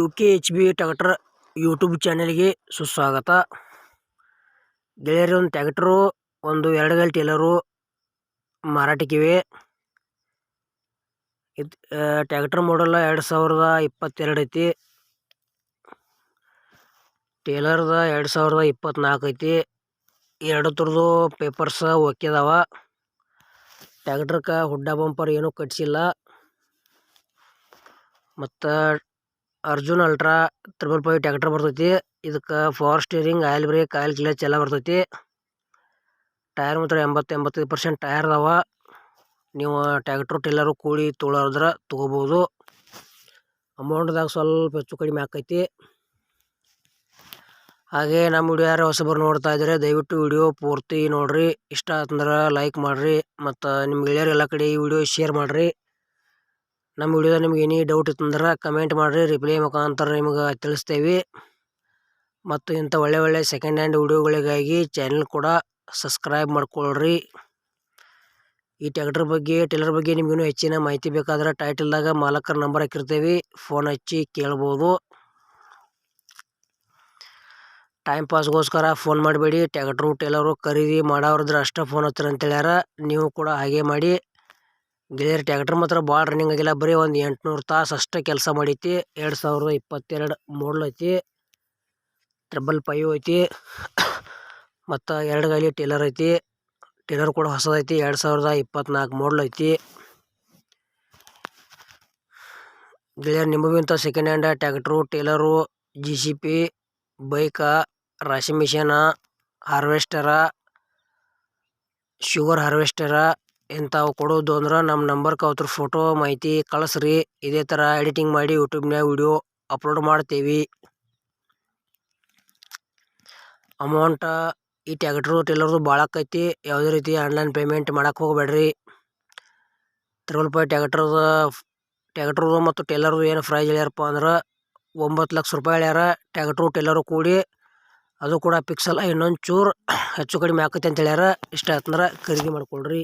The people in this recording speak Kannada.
UKHB ಟ್ರ್ಯಾಕ್ಟರ್ ಯೂಟ್ಯೂಬ್ ಚಾನೆಲ್ಗೆ ಸುಸ್ವಾಗತ. ಗೆಳೆಯರಿ, ಒಂದು ಟ್ರ್ಯಾಕ್ಟರು, ಒಂದು 2 ಗಾಲಿ ಟೇಲರು ಮಾರಾಟಕ್ಕಿವೆ. ಇದು ಟ್ರ್ಯಾಕ್ಟರ್ ಮಾಡಲ್ 2022 ಐತಿ. ಟೇಲರ್ದ 2024 ಐತಿ. ಎರಡು ಥರದ್ದು ಪೇಪರ್ಸ್ ಓಕೆ ಅದಾವ. ಟ್ರ್ಯಾಕ್ಟರ್ಗೆ ಹುಡ್ಡ ಬಂಪರ್ ಏನೂ ಕಟ್ಸಿಲ್ಲ. ಮತ್ತು ಅರ್ಜುನ್ ಅಲ್ಟ್ರಾ 555 ಟ್ರ್ಯಾಕ್ಟರ್ ಬರ್ತೈತಿ. ಇದಕ್ಕೆ power steering, oil brake, oil clutch ಎಲ್ಲ ಬರ್ತೈತಿ. ಟೈರ್ ಮಾತ್ರ 80-85% ಟೈರ್ ಅದಾವ. ನೀವು ಟ್ರ್ಯಾಕ್ಟರ್ ಟೇಲರು ಕೂಡಿ ತೊಗೊಳೋದ್ರ ತೊಗೋಬೋದು. ಅಮೌಂಟ್ದಾಗ ಸ್ವಲ್ಪ ಹೆಚ್ಚು ಕಡಿಮೆ ಆಕೈತಿ. ಹಾಗೆ ನಮ್ಮ ವಿಡಿಯೋ ಯಾರು ಹೊಸಬರು ನೋಡ್ತಾ ಇದ್ದಾರೆ, ದಯವಿಟ್ಟು ವಿಡಿಯೋ ಪೂರ್ತಿ ನೋಡ್ರಿ. ಇಷ್ಟ ಆತಂದ್ರೆ ಲೈಕ್ ಮಾಡಿರಿ ಮತ್ತು ನಿಮ್ಮ ಗೆಳೆಯರೆಲ್ಲ ಕಡೆ ಈ ವಿಡಿಯೋ ಶೇರ್ ಮಾಡಿರಿ. ನಮ್ಮ ವಿಡಿಯೋದ ನಿಮ್ಗೆ ಏನೇ ಡೌಟ್ ಇತ್ತಂದ್ರೆ ಕಮೆಂಟ್ ಮಾಡಿರಿ, ರಿಪ್ಲೈ ಮುಖಾಂತರ ನಿಮ್ಗೆ ತಿಳಿಸ್ತೇವೆ. ಮತ್ತು ಇಂಥ ಒಳ್ಳೆ ಸೆಕೆಂಡ್ ಹ್ಯಾಂಡ್ ವಿಡಿಯೋಗಳಿಗಾಗಿ ಚಾನೆಲ್ ಕೂಡ ಸಬ್ಸ್ಕ್ರೈಬ್ ಮಾಡ್ಕೊಳ್ರಿ. ಈ ಟ್ರ್ಯಾಕ್ಟರ್ ಬಗ್ಗೆ, ಟೇಲರ್ ಬಗ್ಗೆ ನಿಮ್ಗೇನು ಹೆಚ್ಚಿನ ಮಾಹಿತಿ ಬೇಕಾದ್ರೆ ಟೈಟಲ್ದಾಗ ಮಾಲಕರ ನಂಬರ್ ಹಾಕಿರ್ತೇವೆ, ಫೋನ್ ಹಚ್ಚಿ ಕೇಳ್ಬೋದು. ಟೈಮ್ ಪಾಸ್ಗೋಸ್ಕರ ಫೋನ್ ಮಾಡಬೇಡಿ. ಟ್ರ್ಯಾಕ್ಟರು ಟೇಲರು ಖರೀದಿ ಮಾಡೋರಿದ್ರೆ ಅಷ್ಟೇ ಫೋನ್ ಹಚ್ಚಿರಿ ಅಂತೇಳ್ಯಾರ. ನೀವು ಕೂಡ ಹಾಗೆ ಮಾಡಿ. ಗೆಳೆಯರು, ಟ್ರ್ಯಾಕ್ಟರ್ ಮಾತ್ರ ಭಾಳ ರನ್ನಿಂಗ್ ಆಗಿಲ್ಲ, ಬರೀ ಒಂದು 800 ತಾಸು ಅಷ್ಟೇ ಕೆಲಸ ಮಾಡೈತಿ. 2022 ಮಾಡಲ್ ಐತಿ. 555 ಐತಿ. ಮತ್ತು 2 ಗಾಲಿ ಟೇಲರ್ ಐತಿ. ಟೇಲರ್ ಕೂಡ ಹೊಸದೈತಿ. 2024 ಮಾಡಲ್ ಐತಿ. ಗೆಳೆಯರು, ನಿಮಗೂ ಇಂಥ second hand tractor, tailor, JCB, ಬೈಕ, ರಾಶಿ ಮಿಷನ, ಹಾರ್ವೆಸ್ಟರ, ಶುಗರ್ ಹಾರ್ವೆಸ್ಟರ ಇಂಥವು ಕೊಡೋದು ಅಂದ್ರೆ ನಮ್ಮ ನಂಬರ್ಗೆ ಅವ್ರ ಫೋಟೋ ಮಾಹಿತಿ ಕಳಿಸ್ರಿ. ಇದೇ ಥರ ಎಡಿಟಿಂಗ್ ಮಾಡಿ ಯೂಟ್ಯೂಬ್ನಾಗ ವಿಡಿಯೋ ಅಪ್ಲೋಡ್ ಮಾಡ್ತೇವೆ. ಅಮೌಂಟ ಈ ಟ್ರ್ಯಾಕ್ಟರು ಟೇಲರ್ದು ಭಾಳ ಆಕೈತಿ. ಯಾವುದೇ ರೀತಿ ಆನ್ಲೈನ್ ಪೇಮೆಂಟ್ ಮಾಡಕ್ಕೆ ಹೋಗಬೇಡ್ರಿ. 555 ಟ್ರ್ಯಾಕ್ಟರ್ದು ಮತ್ತು ಟೇಲರ್ದು ಏನು ಪ್ರೈಸ್ ಹೇಳ್ಯಾರಪ್ಪ ಅಂದ್ರೆ 9 ಲಕ್ಷ ರೂಪಾಯಿ ಹೇಳ್ಯಾರ. ಟ್ರ್ಯಾಕ್ಟರು ಟೇಲರು ಕೂಡಿ, ಅದು ಕೂಡ ಫಿಕ್ಸ್ ಅಲ್ಲ, ಇನ್ನೊಂದು ಚೂರು ಹೆಚ್ಚು ಕಡಿಮೆ ಆಕೈತಿ ಅಂತ ಹೇಳ್ಯಾರ. ಇಷ್ಟ ಆಯ್ತಂದ್ರೆ ಖರೀದಿ ಮಾಡ್ಕೊಳ್ರಿ.